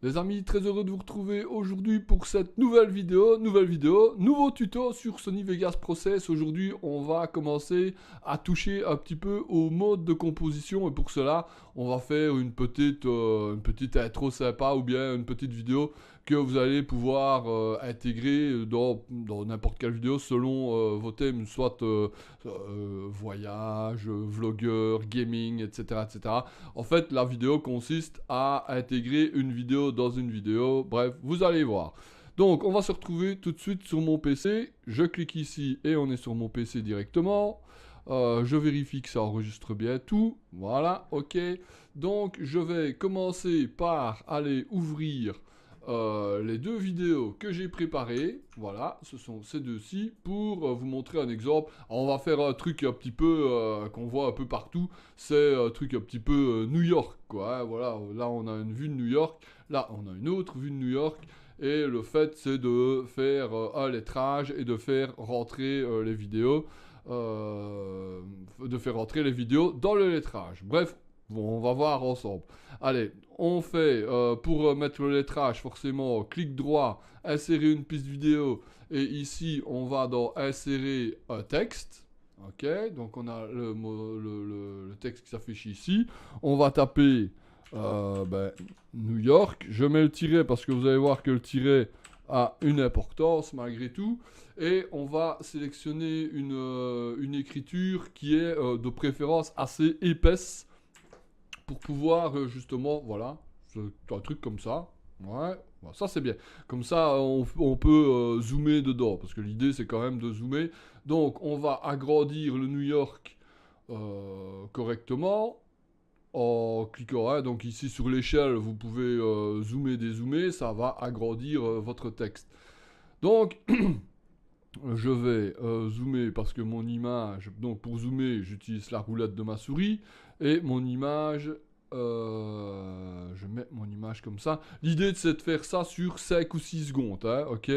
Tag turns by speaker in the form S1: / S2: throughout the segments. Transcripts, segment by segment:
S1: Les amis, très heureux de vous retrouver aujourd'hui pour cette nouvelle vidéo, nouveau tuto sur Sony Vegas Process. Aujourd'hui, on va commencer à toucher un petit peu au mode de composition et pour cela, on va faire une petite intro sympa ou bien une petite vidéo que vous allez pouvoir intégrer dans n'importe quelle vidéo selon vos thèmes, soit voyage, vlogueur, gaming, etc., etc. En fait, la vidéo consiste à intégrer une vidéo dans une vidéo. Bref, vous allez voir. Donc, on va se retrouver tout de suite sur mon PC. Je clique ici et on est sur mon PC directement. Je vérifie que ça enregistre bien tout. Voilà, ok. Donc, je vais commencer par aller ouvrir les deux vidéos que j'ai préparées. Voilà, ce sont ces deux-ci pour vous montrer un exemple. Alors, on va faire un truc un petit peu qu'on voit un peu partout. C'est un truc un petit peu New York, quoi. Hein, voilà, là on a une vue de New York. Là, on a une autre vue de New York. Et le fait, c'est de faire un lettrage et de faire rentrer les vidéos. De faire rentrer les vidéos dans le lettrage. Bref, bon, on va voir ensemble. Allez, on fait, pour mettre le lettrage, forcément, clic droit, insérer une piste vidéo. Et ici, on va dans insérer un texte. Ok, donc on a le texte qui s'affiche ici. On va taper New York. Je mets le tiret parce que vous allez voir que le tiret a une importance malgré tout. Et on va sélectionner une écriture qui est de préférence assez épaisse pour pouvoir justement, voilà, un truc comme ça. Ouais, ça c'est bien. Comme ça, on peut zoomer dedans, parce que l'idée c'est quand même de zoomer. Donc, on va agrandir le New York correctement en cliquant. Hein, donc ici sur l'échelle, vous pouvez zoomer, dézoomer, ça va agrandir votre texte. Donc, je vais zoomer parce que mon image, donc pour zoomer, j'utilise la roulette de ma souris. Et mon image, je mets mon image comme ça. L'idée c'est de faire ça sur 5 ou 6 secondes, hein, ok.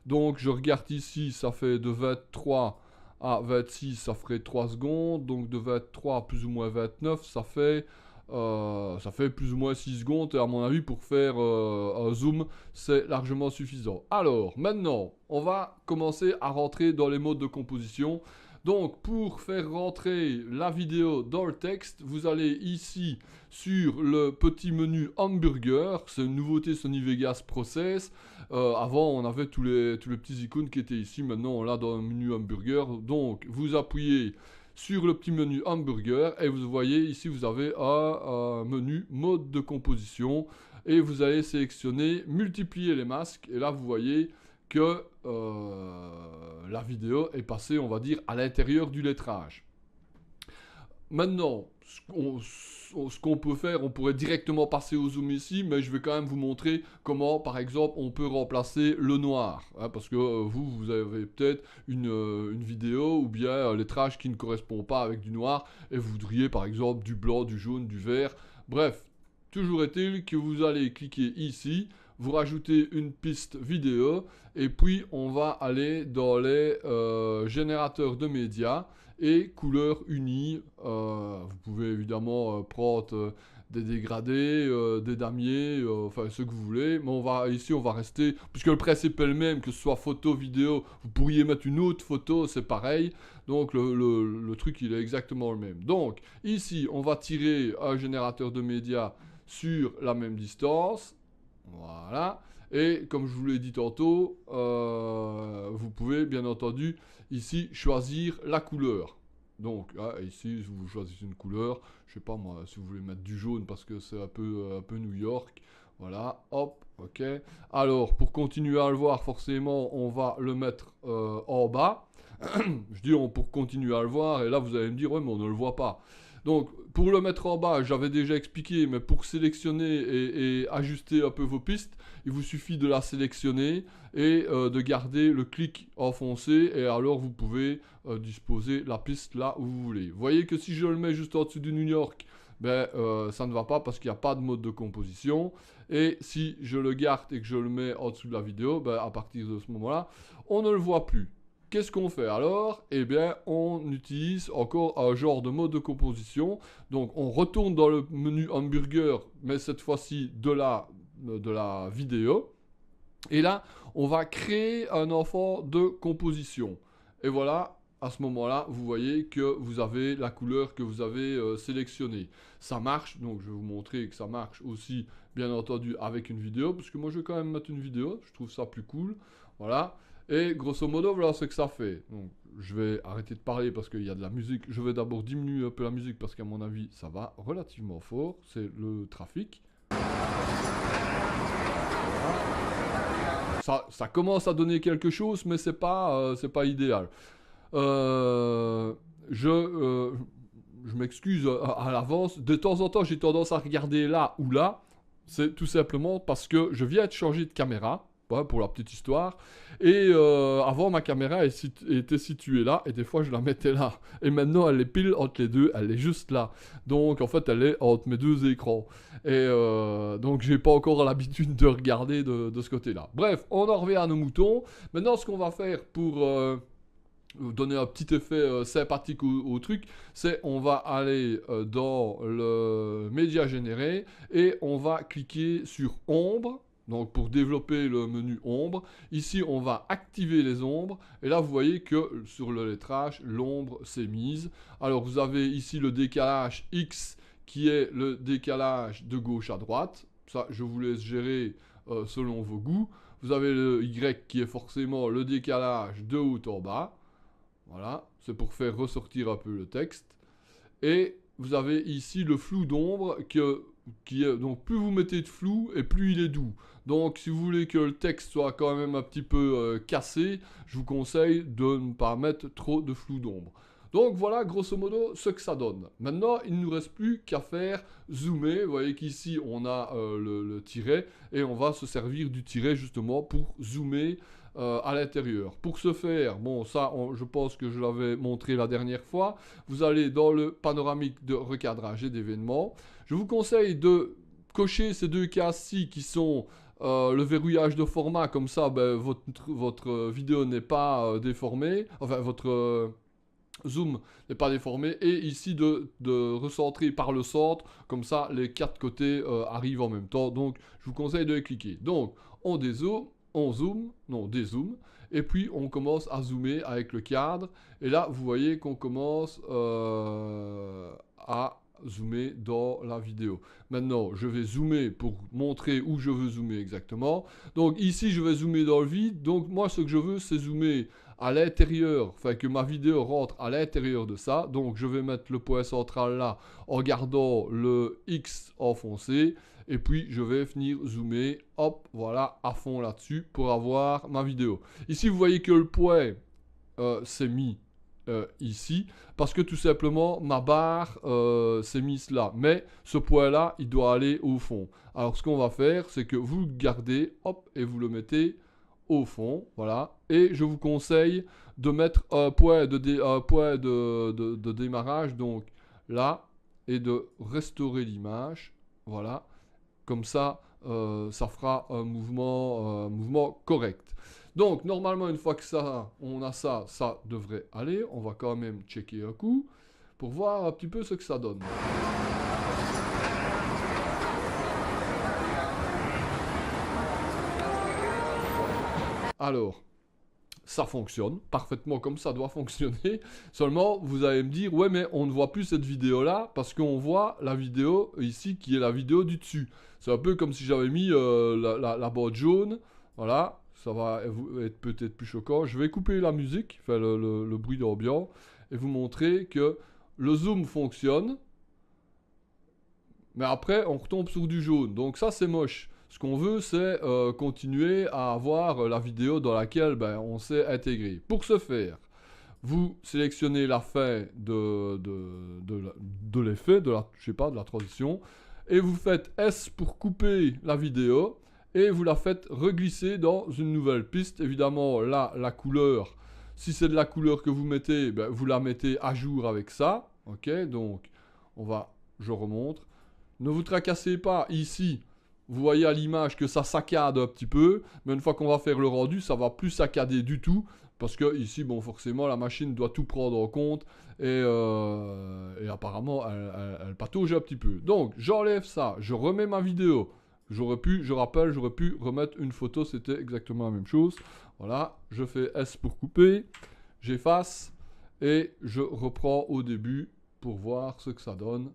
S1: Donc je regarde ici, ça fait de 23 à 26, ça ferait 3 secondes. Donc de 23 à plus ou moins 29, ça fait plus ou moins 6 secondes et à mon avis pour faire un zoom c'est largement suffisant. Alors maintenant on va commencer à rentrer dans les modes de composition. Donc pour faire rentrer la vidéo dans le texte, vous allez ici sur le petit menu hamburger. C'est une nouveauté Sony Vegas Process. Avant on avait tous les petits icônes qui étaient ici, maintenant on l'a dans le menu hamburger. Donc vous appuyez sur le petit menu hamburger et vous voyez ici vous avez un menu mode de composition et vous allez sélectionner multiplier les masques et là vous voyez que la vidéo est passée, on va dire, à l'intérieur du lettrage. Maintenant, ce qu'on peut faire, on pourrait directement passer au zoom ici, mais je vais quand même vous montrer comment, par exemple, on peut remplacer le noir. Hein, parce que vous avez peut-être une vidéo ou bien un lettrage qui ne correspond pas avec du noir, et vous voudriez, par exemple, du blanc, du jaune, du vert. Bref, toujours est-il que vous allez cliquer ici, vous rajoutez une piste vidéo, et puis on va aller dans les générateurs de médias et couleurs unies. Vous pouvez évidemment prendre des dégradés, des damiers, enfin ce que vous voulez. Mais ici on va rester, puisque le principe est le même, que ce soit photo, vidéo, vous pourriez mettre une autre photo, c'est pareil. Donc le truc il est exactement le même. Donc ici on va tirer un générateur de médias sur la même distance. Voilà. Et comme je vous l'ai dit tantôt, vous pouvez bien entendu ici choisir la couleur. Donc ici vous choisissez une couleur, je sais pas moi, si vous voulez mettre du jaune parce que c'est un peu New York. Voilà, hop, ok. Alors pour continuer à le voir, forcément on va le mettre en bas. Je dis pour continuer à le voir, et là vous allez me dire ouais mais on ne le voit pas. Donc pour le mettre en bas, j'avais déjà expliqué, mais pour sélectionner et ajuster un peu vos pistes, il vous suffit de la sélectionner et de garder le clic enfoncé, et alors vous pouvez disposer la piste là où vous voulez. Vous voyez que si je le mets juste au-dessus du New York, ça ne va pas parce qu'il n'y a pas de mode de composition. Et si je le garde et que je le mets en dessous de la vidéo, à partir de ce moment-là, on ne le voit plus. Qu'est-ce qu'on fait alors? Eh bien, on utilise encore un genre de mode de composition. Donc, on retourne dans le menu hamburger, mais cette fois-ci de la de la vidéo. Et là, on va créer un enfant de composition. Et voilà, à ce moment-là, vous voyez que vous avez la couleur que vous avez sélectionnée. Ça marche, donc je vais vous montrer que ça marche aussi, bien entendu, avec une vidéo, parce que moi, je vais quand même mettre une vidéo, je trouve ça plus cool. Voilà. Et grosso modo, voilà ce que ça fait. Donc, je vais arrêter de parler parce qu'il y a de la musique. Je vais d'abord diminuer un peu la musique parce qu'à mon avis, ça va relativement fort. C'est le trafic. Ça commence à donner quelque chose, mais c'est pas idéal. Je m'excuse à l'avance. De temps en temps, j'ai tendance à regarder là ou là. C'est tout simplement parce que je viens de changer de caméra, pour la petite histoire. Et avant, ma caméra était située là, et des fois, je la mettais là. Et maintenant, elle est pile entre les deux, elle est juste là. Donc, en fait, elle est entre mes deux écrans. Et donc, j'ai pas encore l'habitude de regarder de ce côté-là. Bref, on en revient à nos moutons. Maintenant, ce qu'on va faire pour donner un petit effet sympathique au truc, c'est on va aller dans le média généré et on va cliquer sur ombre. Donc pour développer le menu ombre, ici on va activer les ombres et là vous voyez que sur le lettrage, l'ombre s'est mise. Alors vous avez ici le décalage X qui est le décalage de gauche à droite. Ça je vous laisse gérer selon vos goûts. Vous avez le Y qui est forcément le décalage de haut en bas. Voilà, c'est pour faire ressortir un peu le texte. Et vous avez ici le flou d'ombre qui est, donc plus vous mettez de flou et plus il est doux. Donc si vous voulez que le texte soit quand même un petit peu cassé, je vous conseille de ne pas mettre trop de flou d'ombre. Donc voilà grosso modo ce que ça donne. Maintenant il ne nous reste plus qu'à faire zoomer. Vous voyez qu'ici on a le tiret et on va se servir du tiret justement pour zoomer à l'intérieur. Pour ce faire, bon ça je pense que je l'avais montré la dernière fois, vous allez dans le panoramique de recadrage et d'événements. Je vous conseille de cocher ces deux cases-ci qui sont le verrouillage de format, comme ça ben, votre vidéo n'est pas déformée, enfin votre zoom n'est pas déformé, et ici de recentrer par le centre, comme ça les quatre côtés arrivent en même temps, donc je vous conseille de les cliquer. Donc on dézoome, on zoome, non dézoome, et puis on commence à zoomer avec le cadre, et là vous voyez qu'on commence à zoomer dans la vidéo. Maintenant je vais zoomer pour montrer où je veux zoomer exactement. Donc ici je vais zoomer dans le vide, donc moi ce que je veux c'est zoomer à l'intérieur, enfin que ma vidéo rentre à l'intérieur de ça. Donc je vais mettre le point central là en gardant le X enfoncé. Et puis je vais venir zoomer, hop, voilà, à fond là-dessus pour avoir ma vidéo. Ici vous voyez que le point s'est mis ici, parce que tout simplement ma barre s'est mise là. Mais ce point là, il doit aller au fond. Alors ce qu'on va faire, c'est que vous le gardez, hop, et vous le mettez au fond, voilà. Et je vous conseille de mettre un point de démarrage, donc là, et de restaurer l'image, voilà. Comme ça, ça fera un mouvement correct. Donc, normalement, une fois que on a ça, ça devrait aller. On va quand même checker un coup pour voir un petit peu ce que ça donne. Alors, ça fonctionne parfaitement comme ça doit fonctionner. Seulement, vous allez me dire, ouais, mais on ne voit plus cette vidéo-là parce qu'on voit la vidéo ici qui est la vidéo du dessus. C'est un peu comme si j'avais mis la boîte jaune. Voilà, ça va être peut-être plus choquant. Je vais couper la musique, enfin le bruit d'ambiance, et vous montrer que le zoom fonctionne. Mais après, on retombe sur du jaune. Donc ça, c'est moche. Ce qu'on veut, c'est continuer à avoir la vidéo dans laquelle on s'est intégré. Pour ce faire, vous sélectionnez la fin de l'effet, de la transition, et vous faites S pour couper la vidéo, et vous la faites reglisser dans une nouvelle piste. Évidemment, là, la couleur, si c'est de la couleur que vous mettez, vous la mettez à jour avec ça. Ok, donc je remonte. Ne vous tracassez pas ici. Vous voyez à l'image que ça saccade un petit peu, mais une fois qu'on va faire le rendu, ça va plus saccader du tout, parce que ici, bon, forcément, la machine doit tout prendre en compte, et apparemment, elle patauge un petit peu. Donc, j'enlève ça, je remets ma vidéo, Je rappelle, j'aurais pu remettre une photo, c'était exactement la même chose. Voilà, je fais S pour couper, j'efface et je reprends au début pour voir ce que ça donne.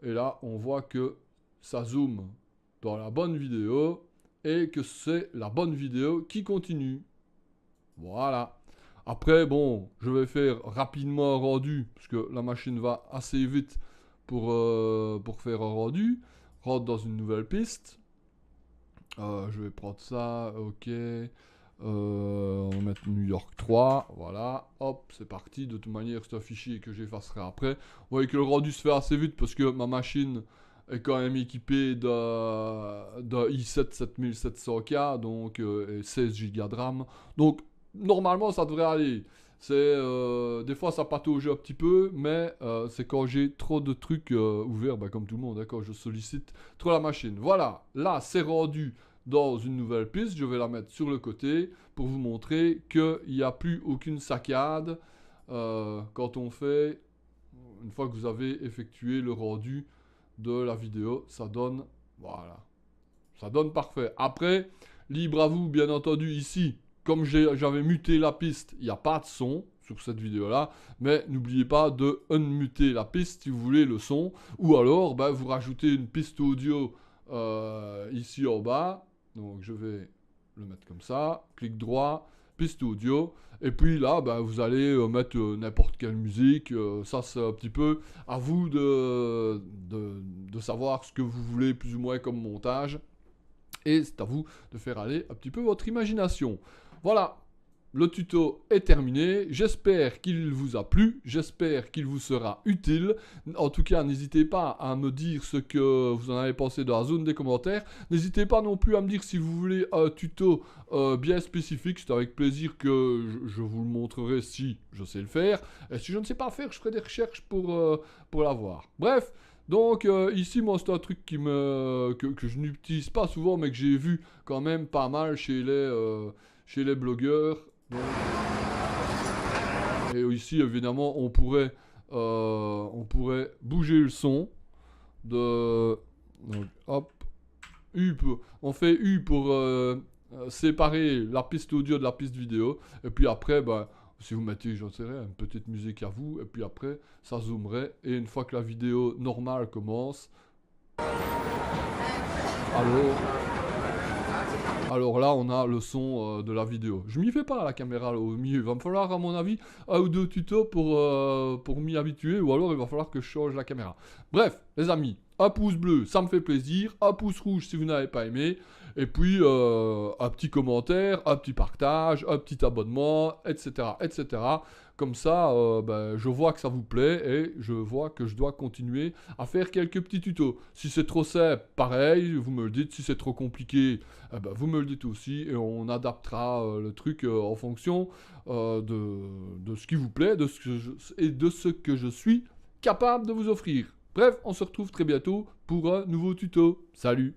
S1: Et là, on voit que ça zoome dans la bonne vidéo et que c'est la bonne vidéo qui continue. Voilà. Après, bon, je vais faire rapidement un rendu, parce que la machine va assez vite pour faire un rendu. Rentre dans une nouvelle piste. Je vais prendre ça, ok. On va mettre New York 3, voilà. Hop, c'est parti. De toute manière, c'est un fichier que j'effacerai après. Vous voyez que le rendu se fait assez vite, parce que ma machine est quand même équipée d'un i7 7700K, donc et 16 Go de RAM. Donc, normalement, ça devrait aller. Des fois, ça patauge un petit peu, mais c'est quand j'ai trop de trucs ouverts, comme tout le monde, quand je sollicite trop la machine. Voilà, là, c'est rendu dans une nouvelle piste. Je vais la mettre sur le côté pour vous montrer qu'il n'y a plus aucune saccade quand on fait, une fois que vous avez effectué le rendu de la vidéo, ça donne, voilà, ça donne parfait. Après, libre à vous, bien entendu, ici. Comme j'avais muté la piste, il n'y a pas de son sur cette vidéo-là. Mais n'oubliez pas de unmuter la piste si vous voulez le son. Ou alors, vous rajoutez une piste audio ici en bas. Donc, je vais le mettre comme ça. Clic droit, piste audio. Et puis là, vous allez mettre n'importe quelle musique. Ça, c'est un petit peu à vous de savoir ce que vous voulez plus ou moins comme montage. Et c'est à vous de faire aller un petit peu votre imagination. Voilà, le tuto est terminé. J'espère qu'il vous a plu. J'espère qu'il vous sera utile. En tout cas, n'hésitez pas à me dire ce que vous en avez pensé dans la zone des commentaires. N'hésitez pas non plus à me dire si vous voulez un tuto bien spécifique. C'est avec plaisir que je vous le montrerai si je sais le faire. Et si je ne sais pas le faire, je ferai des recherches pour l'avoir. Bref. Donc ici, moi, c'est un truc que je n'utilise pas souvent, mais que j'ai vu quand même pas mal chez les blogueurs. Donc, et ici, évidemment, on pourrait bouger le son. Donc, hop, on fait U pour séparer la piste audio de la piste vidéo. Et puis après, si vous mettez, j'en sais rien, une petite musique à vous, et puis après, ça zoomerait. Et une fois que la vidéo normale commence, alors là, on a le son de la vidéo. Je m'y fais pas à la caméra là, au milieu. Il va me falloir, à mon avis, un ou deux tutos pour m'y habituer, ou alors il va falloir que je change la caméra. Bref, les amis, un pouce bleu, ça me fait plaisir. Un pouce rouge si vous n'avez pas aimé. Et puis, un petit commentaire, un petit partage, un petit abonnement, etc. etc. Comme ça, je vois que ça vous plaît et je vois que je dois continuer à faire quelques petits tutos. Si c'est trop simple, pareil, vous me le dites. Si c'est trop compliqué, vous me le dites aussi. Et on adaptera le truc en fonction de ce qui vous plaît et de ce que je suis capable de vous offrir. Bref, on se retrouve très bientôt pour un nouveau tuto. Salut!